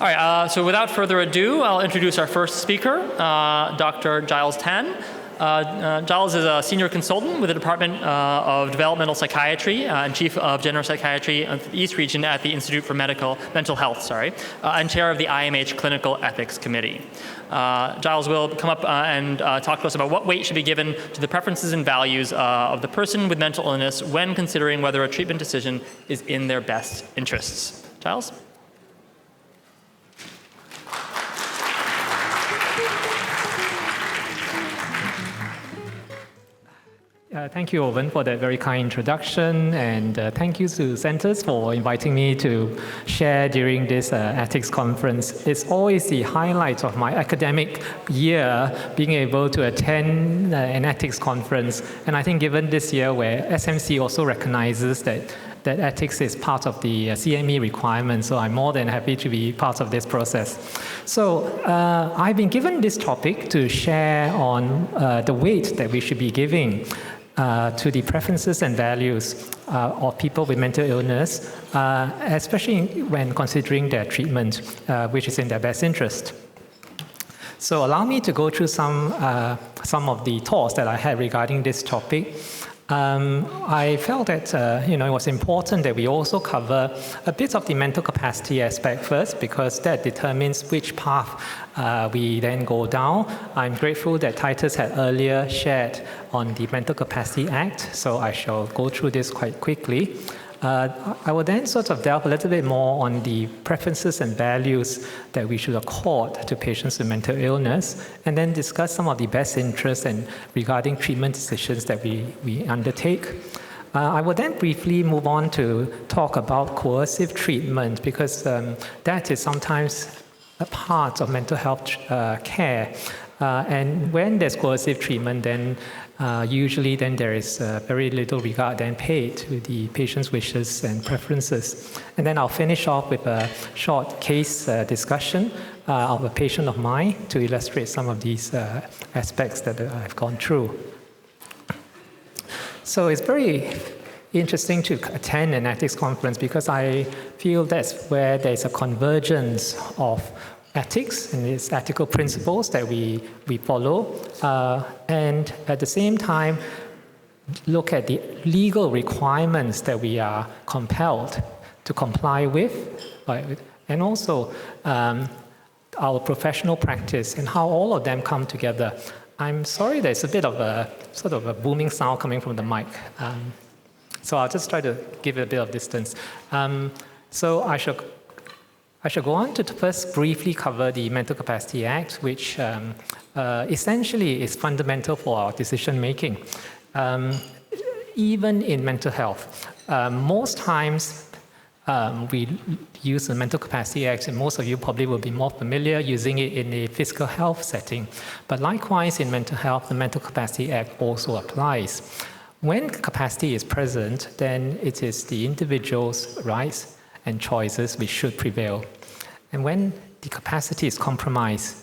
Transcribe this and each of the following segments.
All right, so without further ado, I'll introduce our first speaker, Dr. Giles Tan. Giles is a senior consultant with the Department of Developmental Psychiatry and Chief of General Psychiatry of the East Region at the Institute for Mental Health, and chair of the IMH Clinical Ethics Committee. Giles will come up and talk to us about what weight should be given to the preferences and values of the person with mental illness when considering whether a treatment decision is in their best interests. Giles? Thank you, Owen, for that very kind introduction, and thank you to Centers for inviting me to share during this ethics conference. It's always the highlight of my academic year being able to attend an ethics conference, and I think given this year where SMC also recognizes that ethics is part of the CME requirement, so I'm more than happy to be part of this process. So I've been given this topic to share on the weight that we should be giving to the preferences and values of people with mental illness, especially when considering their treatment, which is in their best interest. So allow me to go through some of the thoughts that I had regarding this topic. I felt that it was important that we also cover a bit of the mental capacity aspect first, because that determines which path we then go down. I'm grateful that Titus had earlier shared on the Mental Capacity Act, so I shall go through this quite quickly. I will then sort of delve a little bit more on the preferences and values that we should accord to patients with mental illness, and then discuss some of the best interests and regarding treatment decisions that we undertake. I will then briefly move on to talk about coercive treatment, because that is sometimes a part of mental health care. And when there's coercive treatment, then usually then there is very little regard then paid to the patient's wishes and preferences. And then I'll finish off with a short case discussion of a patient of mine to illustrate some of these aspects that I've gone through. So it's very interesting to attend an ethics conference, because I feel that's where there's a convergence of ethics and its ethical principles that we follow, and at the same time look at the legal requirements that we are compelled to comply with, and also our professional practice and how all of them come together. I'm sorry there's a bit of a sort of a booming sound coming from the mic, so I'll just try to give it a bit of distance. So I shall go on to first briefly cover the Mental Capacity Act, which essentially is fundamental for our decision making. Even in mental health, most times we use the Mental Capacity Act, and most of you probably will be more familiar using it in a physical health setting. But likewise, in mental health, the Mental Capacity Act also applies. When capacity is present, then it is the individual's rights and choices which should prevail. And when the capacity is compromised,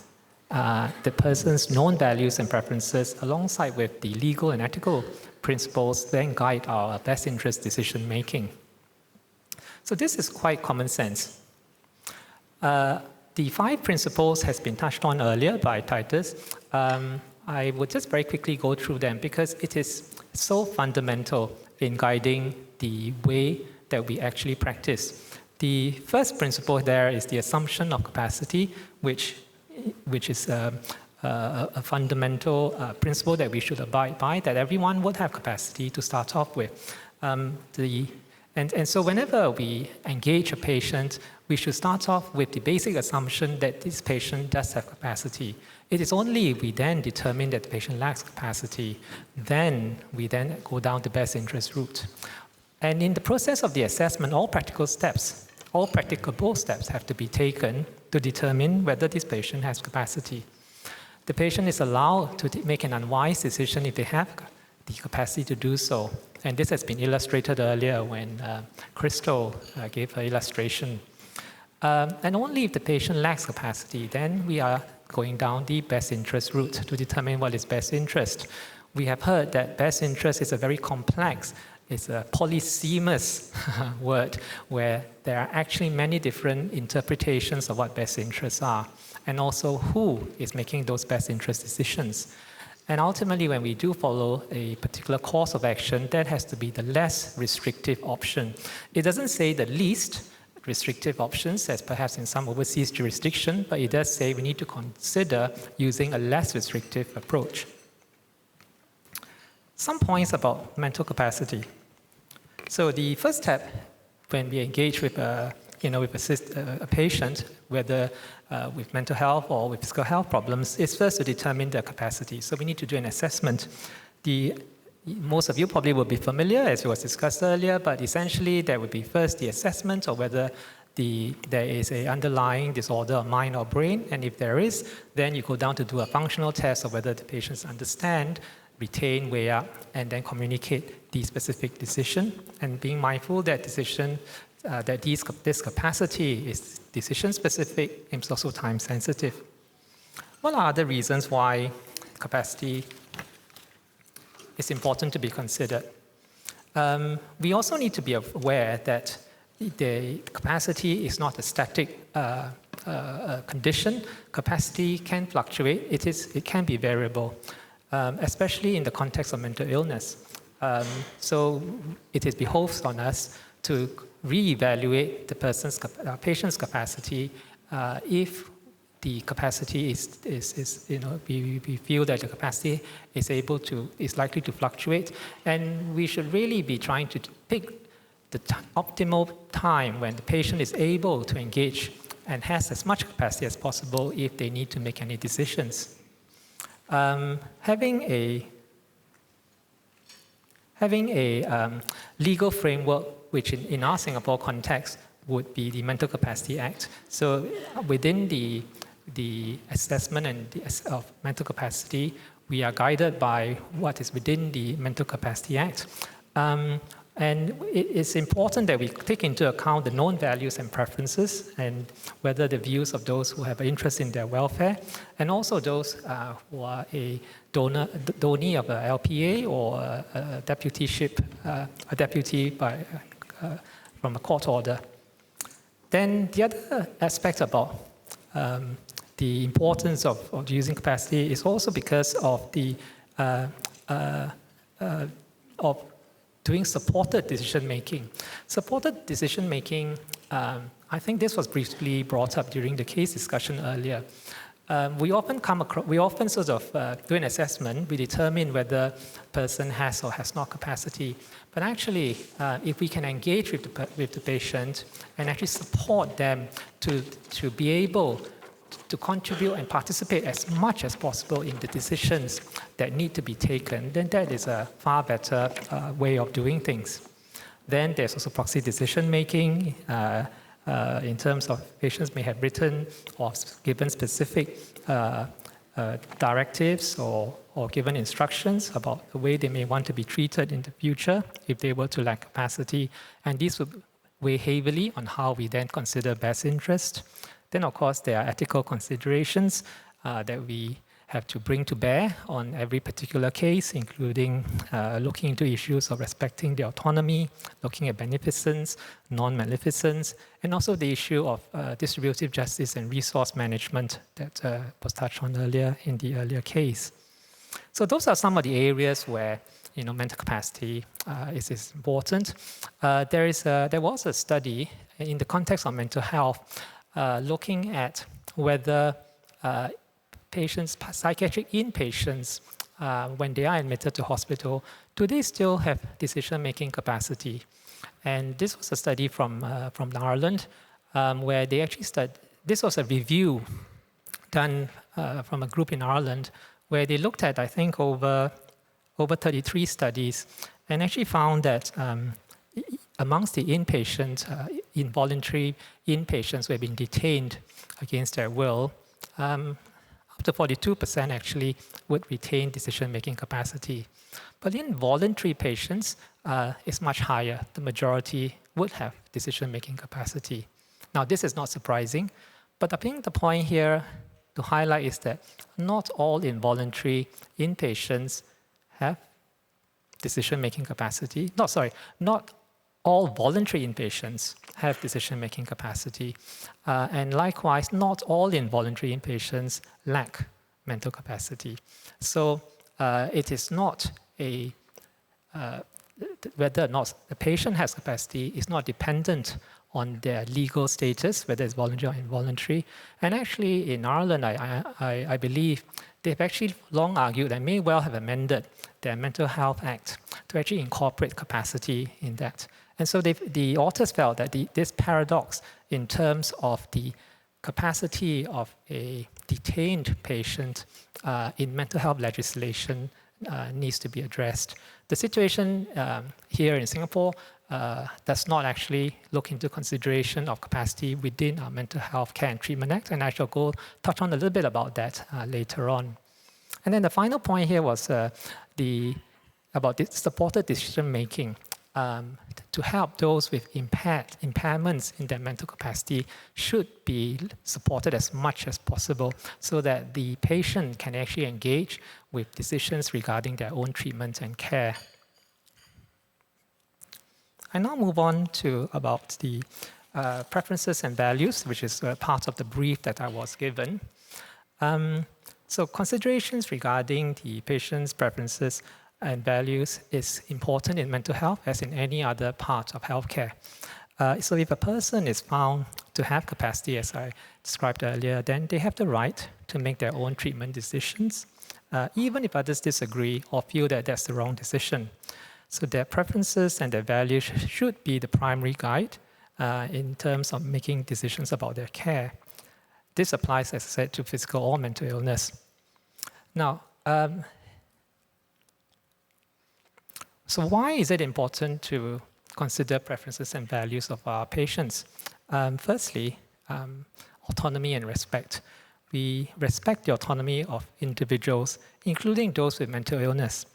the person's known values and preferences, alongside with the legal and ethical principles, then guide our best interest decision making. So this is quite common sense. The 5 principles has been touched on earlier by Titus. I would just very quickly go through them, because it is so fundamental in guiding the way that we actually practice. The first principle there is the assumption of capacity, which is a fundamental principle that we should abide by, that everyone would have capacity to start off with. And so whenever we engage a patient, we should start off with the basic assumption that this patient does have capacity. It is only if we then determine that the patient lacks capacity, then we then go down the best interest route. And in the process of the assessment, all practicable steps have to be taken to determine whether this patient has capacity. The patient is allowed to make an unwise decision if they have the capacity to do so. And this has been illustrated earlier when Crystal gave her illustration. And only if the patient lacks capacity, then we are going down the best interest route to determine what is best interest. We have heard that best interest is a very complex it's a polysemous word where there are actually many different interpretations of what best interests are, and also who is making those best interest decisions. And ultimately, when we do follow a particular course of action, that has to be the less restrictive option. It doesn't say the least restrictive options, as perhaps in some overseas jurisdiction, but it does say we need to consider using a less restrictive approach. Some points about mental capacity. So the first step when we engage with a patient, whether with mental health or with physical health problems, is first to determine their capacity. So we need to do an assessment. Most of you probably will be familiar, as it was discussed earlier, but essentially there would be first the assessment of whether there is an underlying disorder of mind or brain, and if there is, then you go down to do a functional test of whether the patients understand, retain, weigh up, and then communicate the specific decision, and being mindful that this capacity is decision-specific and it's also time-sensitive. What are other reasons why capacity is important to be considered? We also need to be aware that the capacity is not a static condition. Capacity can fluctuate. It can be variable, especially in the context of mental illness. So it behoves on us to reevaluate the patient's capacity if the capacity we feel that the capacity is likely to fluctuate, and we should really be trying to pick the optimal time when the patient is able to engage and has as much capacity as possible if they need to make any decisions. Having a legal framework, which in our Singapore context would be the Mental Capacity Act. So within the assessment of mental capacity, we are guided by what is within the Mental Capacity Act. And it's important that we take into account the known values and preferences, and whether the views of those who have an interest in their welfare, and also those who are a donee of a LPA or a deputyship, a deputy from a court order. Then the other aspect about the importance of using capacity is also because of of doing supported decision-making. Supported decision-making, I think this was briefly brought up during the case discussion earlier. We often sort of do an assessment. We determine whether a person has or has not capacity. But actually, if we can engage with the patient and actually support them to be able to contribute and participate as much as possible in the decisions that need to be taken, then that is a far better way of doing things. Then there's also proxy decision-making in terms of patients may have written or given specific directives or given instructions about the way they may want to be treated in the future if they were to lack capacity. And these would weigh heavily on how we then consider best interest. Then, of course, there are ethical considerations that we have to bring to bear on every particular case, including looking into issues of respecting the autonomy, looking at beneficence, non-maleficence, and also the issue of distributive justice and resource management that was touched on earlier in the earlier case. So those are some of the areas where mental capacity is important. There was a study in the context of mental health looking at whether psychiatric inpatients, when they are admitted to hospital, do they still have decision-making capacity? And this was a study from Ireland, where they actually studied. This was a review done from a group in Ireland, where they looked at, I think, over 33 studies, and actually found that amongst the involuntary inpatients who have been detained against their will, up to 42% actually would retain decision-making capacity. But in voluntary patients, it's much higher. The majority would have decision-making capacity. Now, this is not surprising, but I think the point here to highlight is that not all involuntary inpatients have decision-making capacity. Not all voluntary inpatients have decision-making capacity. And likewise, not all involuntary inpatients lack mental capacity. So it is not whether or not the patient has capacity is not dependent on their legal status, whether it's voluntary or involuntary. And actually, in Ireland, I believe they've actually long argued and may well have amended their Mental Health Act to actually incorporate capacity in that. And so the authors felt that this paradox in terms of the capacity of a detained patient in mental health legislation needs to be addressed. The situation here in Singapore does not actually look into consideration of capacity within our Mental Health Care and Treatment Act, and I shall touch on a little bit about that later on. And then the final point here was about the supported decision-making. To help those with impairments in their mental capacity should be supported as much as possible so that the patient can actually engage with decisions regarding their own treatment and care. I now move on to about the preferences and values, which is part of the brief that I was given. So considerations regarding the patient's preferences and values is important in mental health as in any other part of healthcare. So if a person is found to have capacity, as I described earlier, then they have the right to make their own treatment decisions, even if others disagree or feel that that's the wrong decision. So their preferences and their values should be the primary guide in terms of making decisions about their care. This applies, as I said, to physical or mental illness. Now, so why is it important to consider preferences and values of our patients? Firstly, autonomy and respect. We respect the autonomy of individuals, including those with mental illness.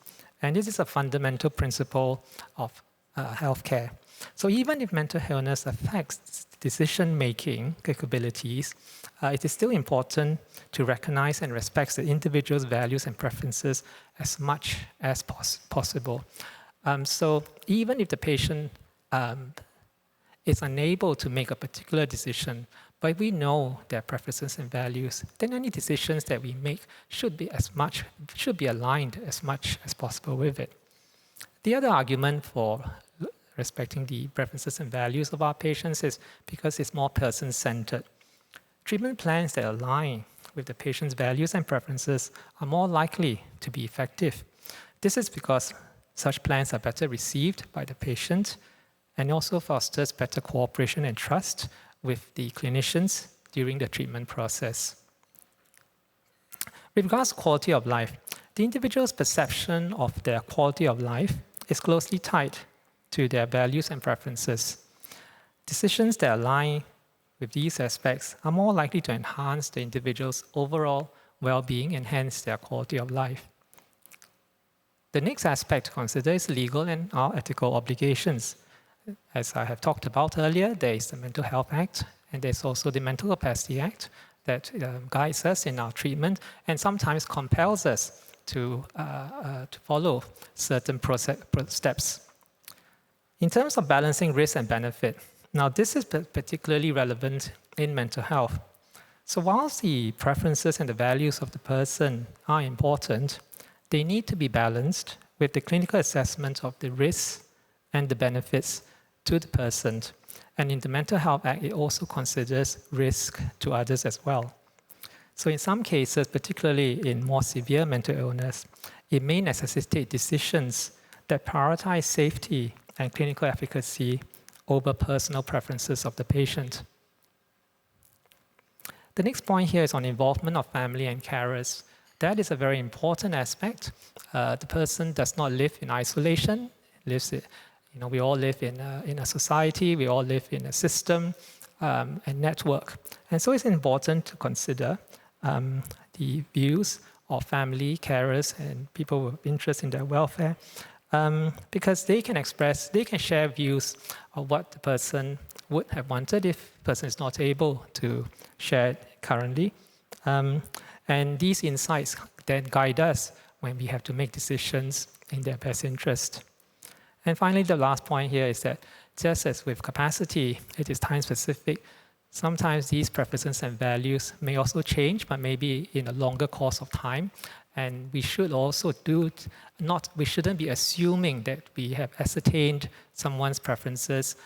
And this is a fundamental principle of healthcare. So even if mental illness affects decision-making capabilities, it is still important to recognize and respect the individual's values and preferences as much as possible. So even if the patient is unable to make a particular decision, but we know their preferences and values, then any decisions that we make should be aligned as much as possible with it. The other argument for respecting the preferences and values of our patients is because it's more person-centered. Treatment plans that align with the patient's values and preferences are more likely to be effective. This is because such plans are better received by the patient and also fosters better cooperation and trust with the clinicians during the treatment process. With regards to quality of life, the individual's perception of their quality of life is closely tied to their values and preferences. Decisions that align with these aspects are more likely to enhance the individual's overall well-being and hence their quality of life. The next aspect to consider is legal and our ethical obligations. As I have talked about earlier, there is the Mental Health Act, and there's also the Mental Capacity Act that guides us in our treatment and sometimes compels us to follow certain steps. In terms of balancing risk and benefit, now this is particularly relevant in mental health. So whilst the preferences and the values of the person are important, they need to be balanced with the clinical assessment of the risks and the benefits to the person. And in the Mental Health Act, it also considers risk to others as well. So in some cases, particularly in more severe mental illness, it may necessitate decisions that prioritize safety and clinical efficacy over personal preferences of the patient. The next point here is on involvement of family and carers. That is a very important aspect. The person does not live in isolation. We all live in a society. We all live in a system and network. And so it's important to consider the views of family, carers, and people with interest in their welfare, because they can share views of what the person would have wanted if the person is not able to share it currently. And these insights then guide us when we have to make decisions in their best interest. And finally, the last point here is that just as with capacity, it is time-specific. Sometimes these preferences and values may also change, but maybe in a longer course of time. And we should also we shouldn't be assuming that we have ascertained someone's preferences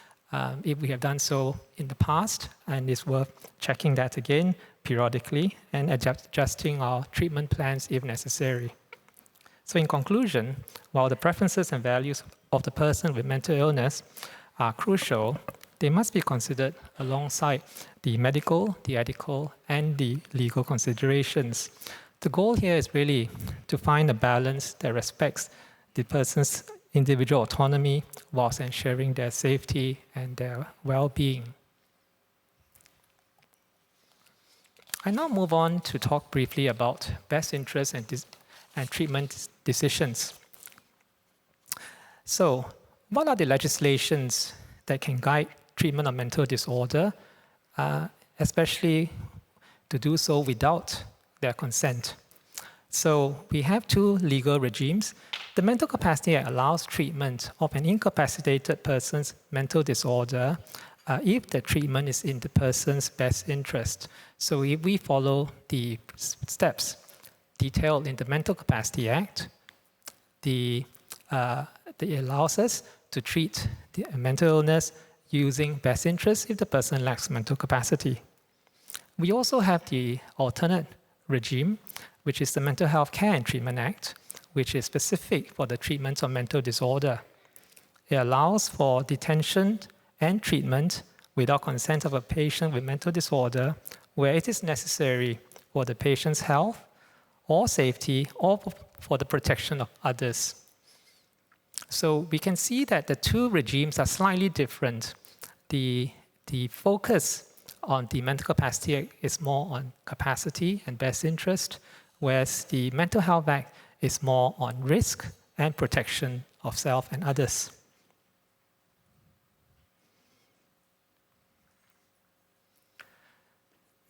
if we have done so in the past, and it's worth checking that again periodically and adjusting our treatment plans if necessary. So in conclusion, while the preferences and values of the person with mental illness are crucial, they must be considered alongside the medical, the ethical, and the legal considerations. The goal here is really to find a balance that respects the person's individual autonomy whilst ensuring their safety and their well-being. I now move on to talk briefly about best interests and treatment decisions. So, what are the legislations that can guide treatment of mental disorder, especially to do so without their consent? So we have two legal regimes. The Mental Capacity Act allows treatment of an incapacitated person's mental disorder if the treatment is in the person's best interest. So if we follow the steps detailed in the Mental Capacity Act, it allows us to treat the mental illness using best interest if the person lacks mental capacity. We also have the alternate regime, which is the Mental Health Care and Treatment Act, which is specific for the treatment of mental disorder. It allows for detention and treatment without consent of a patient with mental disorder where it is necessary for the patient's health or safety or for the protection of others. So we can see that the two regimes are slightly different. The focus on the Mental Capacity Act is more on capacity and best interest, whereas the Mental Health Act is more on risk and protection of self and others.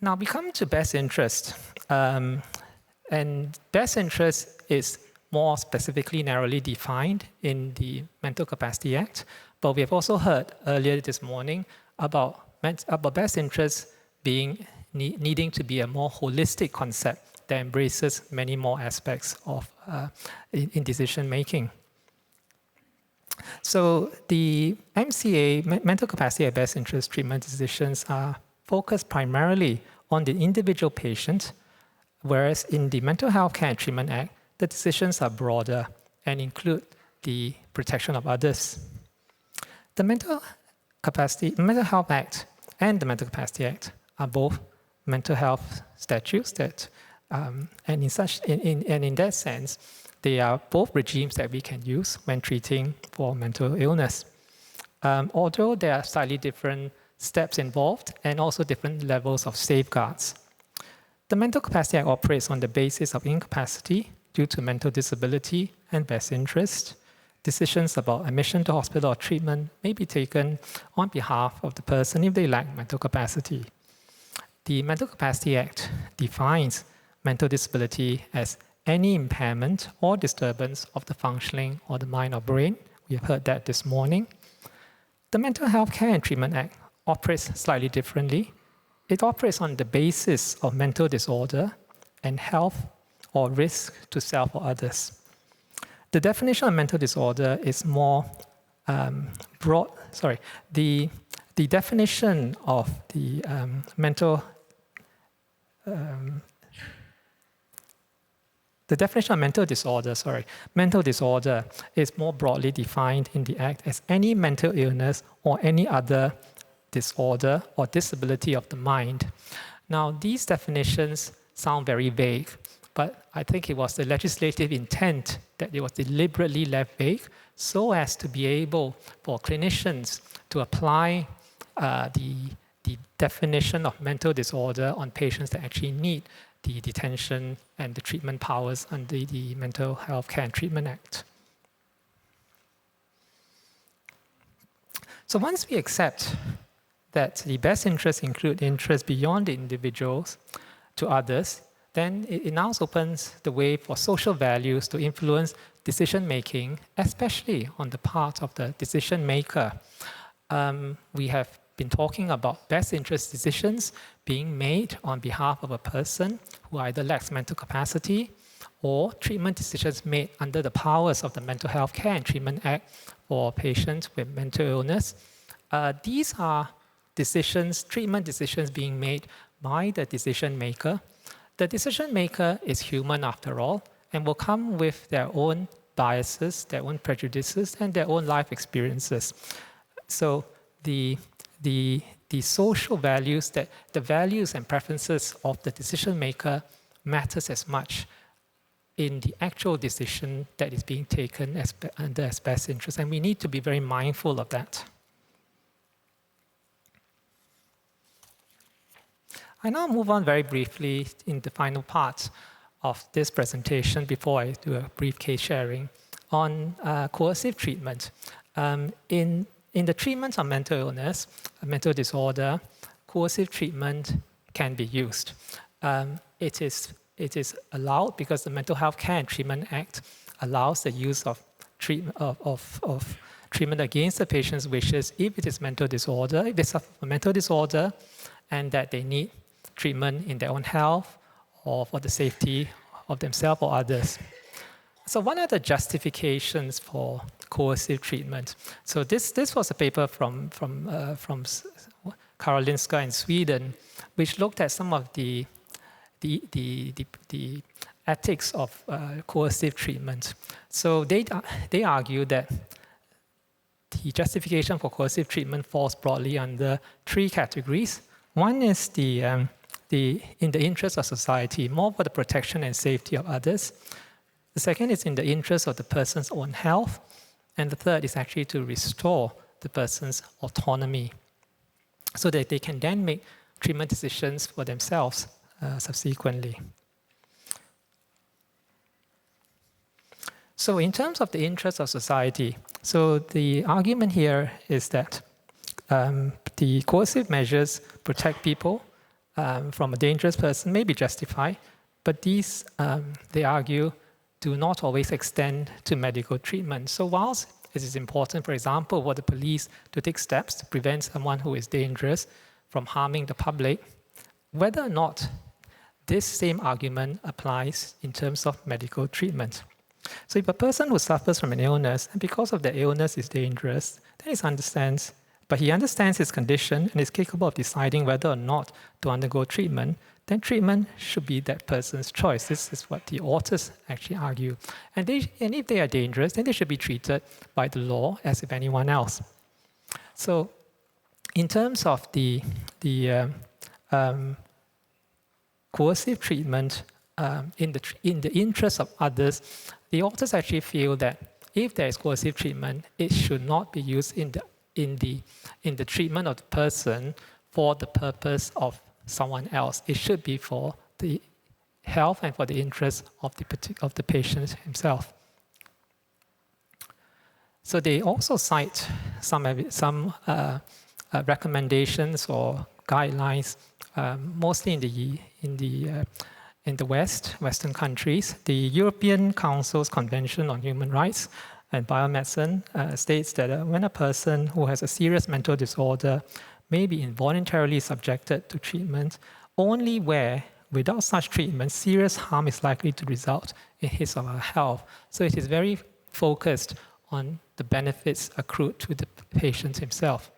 Now we come to best interest. And best interest is more specifically narrowly defined in the Mental Capacity Act, but we have also heard earlier this morning about best interest being needing to be a more holistic concept that embraces many more aspects of in decision making. So the MCA, Mental Capacity and Best Interest treatment decisions are focused primarily on the individual patient, whereas in the Mental Health Care and Treatment Act, the decisions are broader and include the protection of others. The Mental Health Act and the Mental Capacity Act are both mental health statutes that, and in that sense, they are both regimes that we can use when treating for mental illness. Although there are slightly different steps involved and also different levels of safeguards. The Mental Capacity Act operates on the basis of incapacity due to mental disability and best interest. Decisions about admission to hospital or treatment may be taken on behalf of the person if they lack mental capacity. The Mental Capacity Act defines mental disability as any impairment or disturbance of the functioning of the mind or brain. We have heard that this morning. The Mental Health Care and Treatment Act operates slightly differently. It operates on the basis of mental disorder and health or risk to self or others. The definition of mental disorder is more broad. The definition of the mental disorder is more broadly defined in the Act as any mental illness or any other disorder or disability of the mind. Now, these definitions sound very vague, but I think it was the legislative intent that it was deliberately left vague so as to be able for clinicians to apply the definition of mental disorder on patients that actually need the detention and the treatment powers under the Mental Health Care and Treatment Act. So once we accept that the best interests include interests beyond the individuals to others, then it now opens the way for social values to influence decision-making, especially on the part of the decision maker. We have been talking about best interest decisions being made on behalf of a person who either lacks mental capacity, or treatment decisions made under the powers of the Mental Health Care and Treatment Act for patients with mental illness. These are decisions, treatment decisions being made by the decision maker. The decision maker is human after all, and will come with their own biases, their own prejudices, and their own life experiences. So the social values, the values and preferences of the decision maker matters as much in the actual decision that is being taken under as best interest, and we need to be very mindful of that. I now move on very briefly in the final part of this presentation before I do a brief case sharing on coercive treatment. In the treatment of mental illness, a mental disorder, coercive treatment can be used. It is allowed because the Mental Health Care and Treatment Act allows the use of treatment against the patient's wishes if it is mental disorder, if they suffer from a mental disorder, and that they need treatment in their own health or for the safety of themselves or others. So what are the justifications for coercive treatment? So this was a paper from Karolinska in Sweden, which looked at some of the ethics of coercive treatment. So they argue that the justification for coercive treatment falls broadly under three categories. One is in the interest of society, more for the protection and safety of others. The second is in the interest of the person's own health. And the third is actually to restore the person's autonomy so that they can then make treatment decisions for themselves subsequently. So in terms of the interest of society, so the argument here is that the coercive measures protect people from a dangerous person may be justified, but these, they argue, do not always extend to medical treatment. So whilst it is important, for example, for the police to take steps to prevent someone who is dangerous from harming the public, whether or not this same argument applies in terms of medical treatment. So if a person who suffers from an illness, and because of the illness is dangerous, then he understands his condition and is capable of deciding whether or not to undergo treatment, then treatment should be that person's choice. This is what the authors actually argue. And if they are dangerous, then they should be treated by the law as if anyone else. So in terms of the coercive treatment in the interest of others, the authors actually feel that if there is coercive treatment, it should not be used in the treatment of the person for the purpose of someone else. It should be for the health and for the interest of the patient himself. So they also cite some recommendations or guidelines, mostly in the Western countries. The European Council's Convention on Human Rights and Biomedicine states that when a person who has a serious mental disorder may be involuntarily subjected to treatment only where, without such treatment, serious harm is likely to result in his or her health. So it is very focused on the benefits accrued to the patient himself.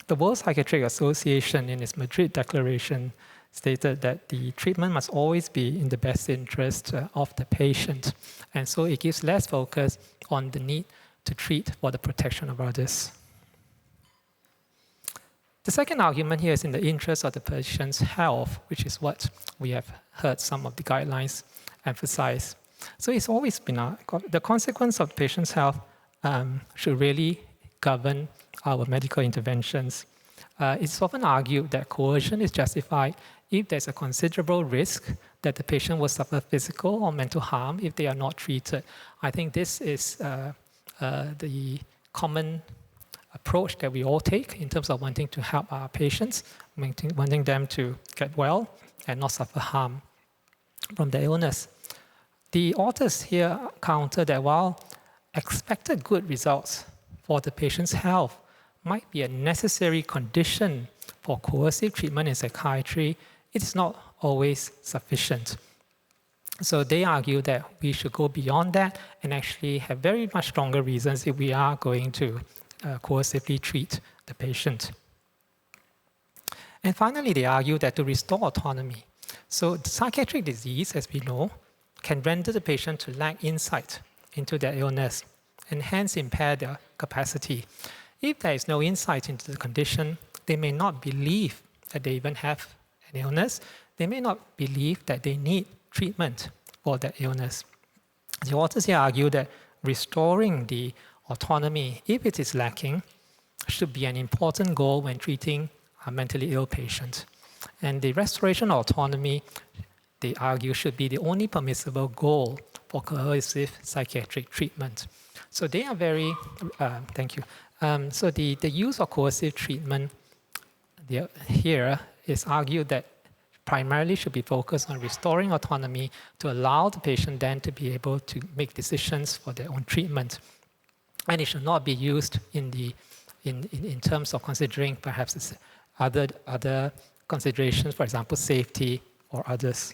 The World Psychiatric Association, in its Madrid Declaration, stated that the treatment must always be in the best interest of the patient. And so it gives less focus on the need to treat for the protection of others. The second argument here is in the interest of the patient's health, which is what we have heard some of the guidelines emphasize. So it's always been the consequence of the patient's health should really govern our medical interventions. It's often argued that coercion is justified if there's a considerable risk that the patient will suffer physical or mental harm if they are not treated. I think this is the common approach that we all take in terms of wanting to help our patients, wanting them to get well and not suffer harm. from the illness. The authors here counter that while expected good results for the patient's health might be a necessary condition for coercive treatment in psychiatry, it's not always sufficient. So they argue that we should go beyond that and actually have very much stronger reasons if we are going to coercively treat the patient. And finally, they argue that to restore autonomy. So the psychiatric disease, as we know, can render the patient to lack insight into their illness and hence impair their capacity. If there is no insight into the condition, they may not believe that they even have an illness. They may not believe that they need treatment for that illness. The authors here argue that restoring the autonomy, if it is lacking, should be an important goal when treating a mentally ill patient. And the restoration of autonomy, they argue, should be the only permissible goal for coercive psychiatric treatment. So they are very, thank you. So the use of coercive treatment here is argued that primarily should be focused on restoring autonomy to allow the patient then to be able to make decisions for their own treatment. And it should not be used in terms of considering perhaps other considerations, for example, safety or others.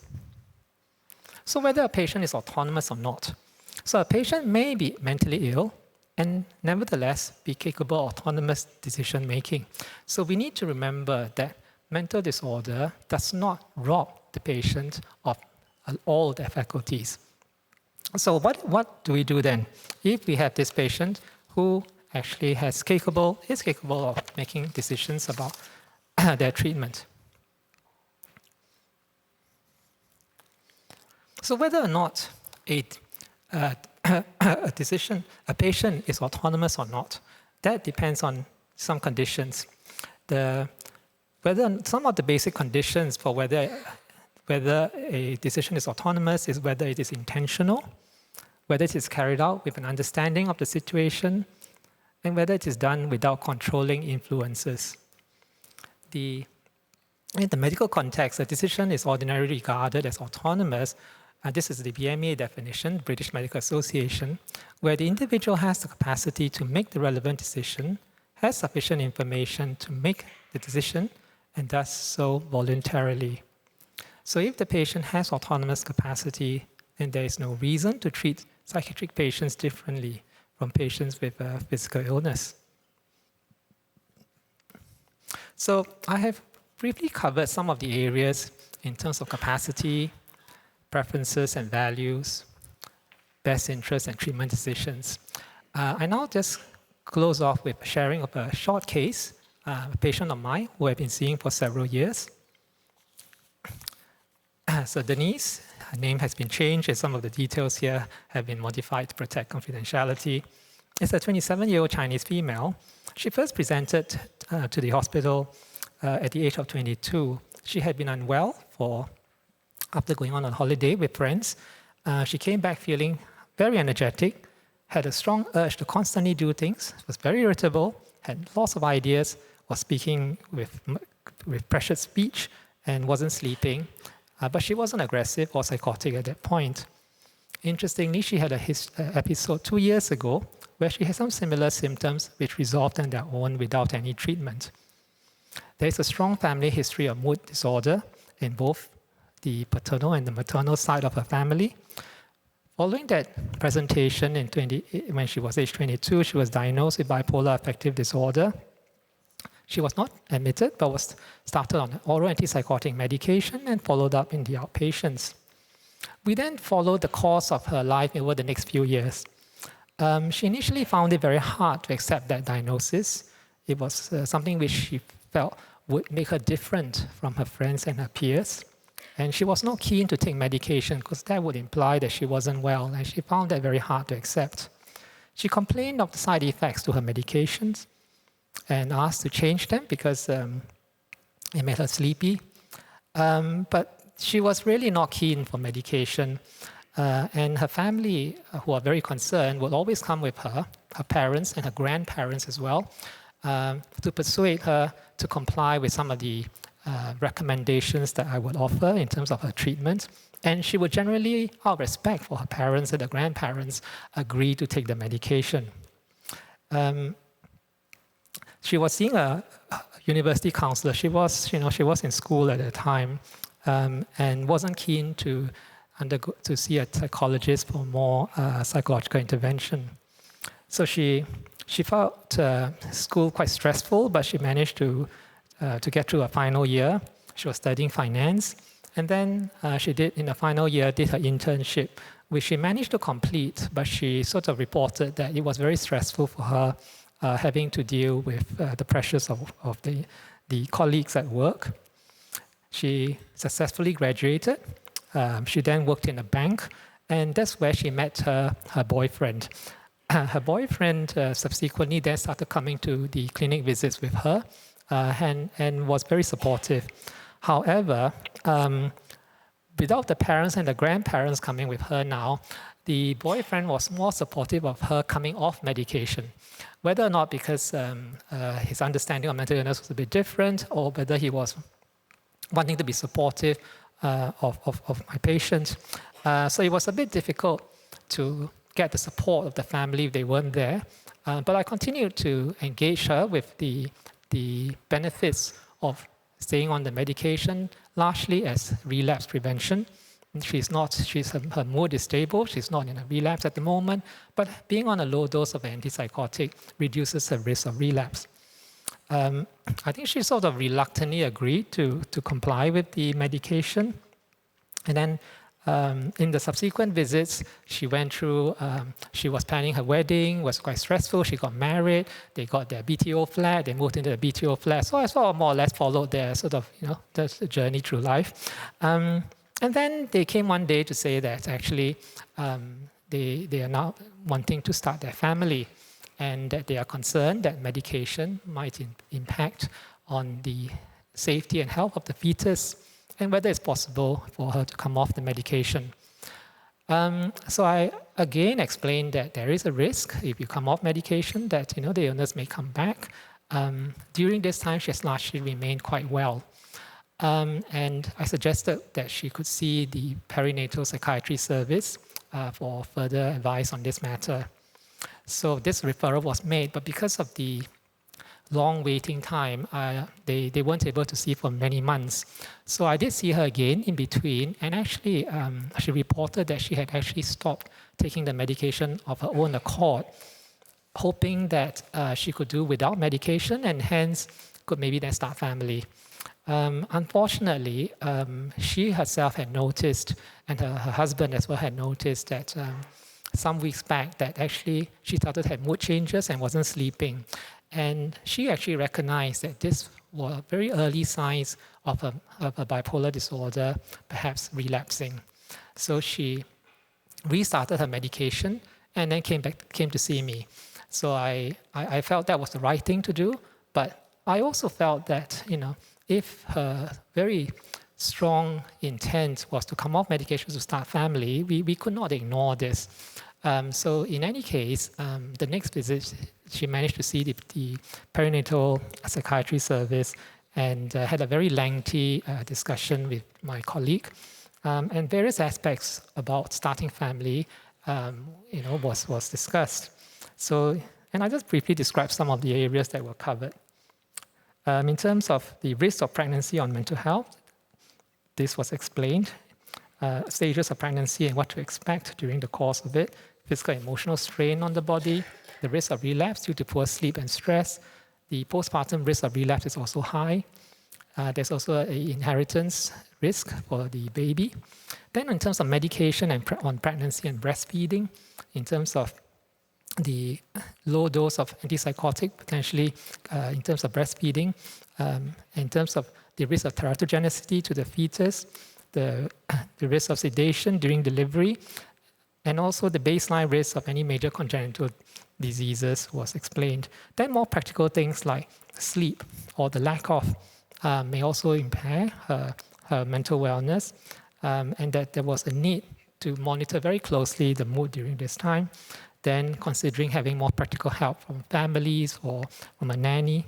So whether a patient is autonomous or not. So a patient may be mentally ill and nevertheless be capable of autonomous decision making. So we need to remember that mental disorder does not rob the patient of all their faculties. So what do we do then? If we have this patient who actually is capable of making decisions about their treatment. So whether or not a patient is autonomous or not, that depends on some conditions. Some of the basic conditions for whether a decision is autonomous is whether it is intentional, whether it is carried out with an understanding of the situation, and whether it is done without controlling influences. In the medical context, a decision is ordinarily regarded as autonomous. This is the BMA definition, British Medical Association, where the individual has the capacity to make the relevant decision, has sufficient information to make the decision, and does so voluntarily. So if the patient has autonomous capacity, then there is no reason to treat psychiatric patients differently from patients with physical illness. So I have briefly covered some of the areas in terms of capacity, preferences and values, best interests and treatment decisions. I now just close off with sharing of a short case, a patient of mine who I've been seeing for several years. So Denise, her name has been changed and some of the details here have been modified to protect confidentiality. It's a 27-year-old Chinese female. She first presented to the hospital at the age of 22. She had been unwell after going on a holiday with friends. She came back feeling very energetic, had a strong urge to constantly do things, was very irritable, had lots of ideas, was speaking with pressured speech, and wasn't sleeping. But she wasn't aggressive or psychotic at that point. Interestingly, she had an episode 2 years ago where she had some similar symptoms which resolved on their own without any treatment. There is a strong family history of mood disorder in both the paternal and the maternal side of her family. Following that presentation when she was age 22, she was diagnosed with bipolar affective disorder. She was not admitted, but was started on oral antipsychotic medication and followed up in the outpatients. We then followed the course of her life over the next few years. She initially found it very hard to accept that diagnosis. It was something which she felt would make her different from her friends and her peers. And she was not keen to take medication because that would imply that she wasn't well, and she found that very hard to accept. She complained of the side effects to her medications and asked to change them because it made her sleepy. But she was really not keen for medication. And her family, who are very concerned, would always come with her parents and her grandparents as well, to persuade her to comply with some of the recommendations that I would offer in terms of her treatment. And she would generally, out of respect for her parents and the grandparents, agree to take the medication. She was seeing a university counselor. She was in school at the time, and wasn't keen to see a psychologist for more psychological intervention. So she felt school quite stressful, but she managed to get through her final year. She was studying finance, and then she in the final year did her internship, which she managed to complete, but she sort of reported that it was very stressful for her, having to deal with the pressures of the colleagues at work. She successfully graduated. She then worked in a bank, and that's where she met her boyfriend. Her boyfriend subsequently then started coming to the clinic visits with her, and was very supportive. However, without the parents and the grandparents coming with her now, the boyfriend was more supportive of her coming off medication. Whether or not because his understanding of mental illness was a bit different, or whether he was wanting to be supportive of my patient. So it was a bit difficult to get the support of the family if they weren't there. But I continued to engage her with the benefits of staying on the medication, largely as relapse prevention. Her mood is stable, she's not in a relapse at the moment, but being on a low dose of antipsychotic reduces her risk of relapse. I think she sort of reluctantly agreed to comply with the medication. And then in the subsequent visits, she went through, she was planning her wedding, was quite stressful, she got married, they got their BTO flat, they moved into the BTO flat. So I sort of more or less followed their sort of, the journey through life. And then they came one day to say that actually they are now wanting to start their family, and that they are concerned that medication might impact on the safety and health of the fetus, and whether it's possible for her to come off the medication. So I again explained that there is a risk if you come off medication that the illness may come back. During this time, she has largely remained quite well. And I suggested that she could see the perinatal psychiatry service for further advice on this matter. So this referral was made, but because of the long waiting time, they weren't able to see for many months. So I did see her again in between, and actually she reported that she had actually stopped taking the medication of her own accord, hoping that she could do without medication and hence could maybe then start family. Unfortunately, she herself had noticed, and her husband as well had noticed that some weeks back that actually she started to have mood changes and wasn't sleeping. And she actually recognized that this were very early signs of a bipolar disorder, perhaps relapsing. So she restarted her medication and then came to see me. So I felt that was the right thing to do, but I also felt that, if her very strong intent was to come off medications to start family, we could not ignore this. So in any case, the next visit, she managed to see the perinatal psychiatry service and had a very lengthy discussion with my colleague. And various aspects about starting family, was discussed. So, and I just briefly described some of the areas that were covered. In terms of the risk of pregnancy on mental health, this was explained. Stages of pregnancy and what to expect during the course of it, physical and emotional strain on the body, the risk of relapse due to poor sleep and stress. The postpartum risk of relapse is also high. There's also an inheritance risk for the baby. Then in terms of medication and on pregnancy and breastfeeding, in terms of the low dose of antipsychotic, potentially in terms of breastfeeding, in terms of the risk of teratogenicity to the fetus, the risk of sedation during delivery, and also the baseline risk of any major congenital diseases was explained. Then more practical things like sleep or the lack of may also impair her mental wellness, and that there was a need to monitor very closely the mood during this time. Then considering having more practical help from families or from a nanny.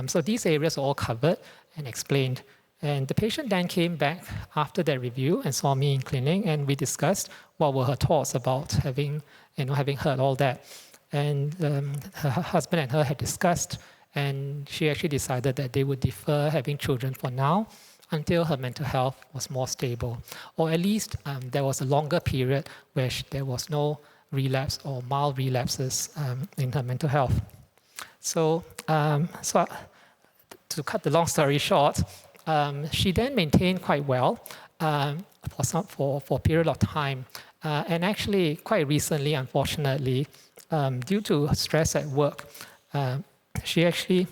So these areas are all covered and explained. And the patient then came back after that review and saw me in clinic, and we discussed what were her thoughts about having heard all that. And her husband and her had discussed, and she actually decided that they would defer having children for now until her mental health was more stable, or at least there was a longer period where there was no relapse or mild relapses in her mental health. So, to cut the long story short, she then maintained quite well for a period of time. And actually, quite recently, unfortunately, due to stress at work, she actually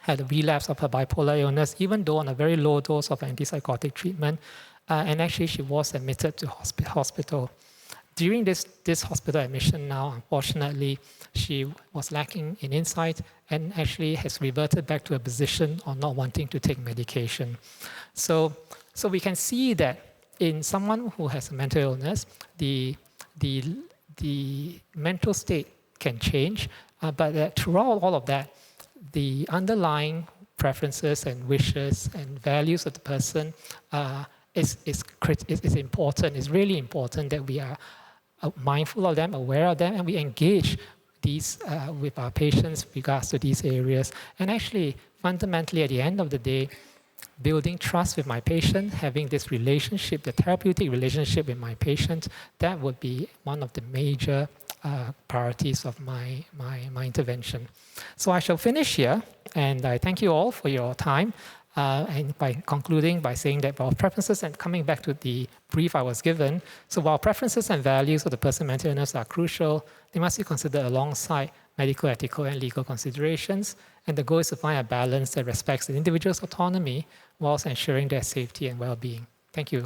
had a relapse of her bipolar illness, even though on a very low dose of antipsychotic treatment. And actually, she was admitted to hospital. During this hospital admission now, unfortunately, she was lacking in insight and actually has reverted back to a position of not wanting to take medication. So we can see that in someone who has a mental illness, the mental state can change, but throughout all of that, the underlying preferences and wishes and values of the person is important. It's really important that we are mindful of them, aware of them, and we engage these with our patients with regards to these areas. And actually, fundamentally, at the end of the day, building trust with my patient, having this relationship, the therapeutic relationship with my patient, that would be one of the major priorities of my intervention. So I shall finish here, and I thank you all for your time. And by concluding by saying that while preferences, and coming back to the brief I was given, so while preferences and values of the person's mental illness are crucial, they must be considered alongside medical, ethical, and legal considerations. And the goal is to find a balance that respects the individual's autonomy whilst ensuring their safety and well-being. Thank you.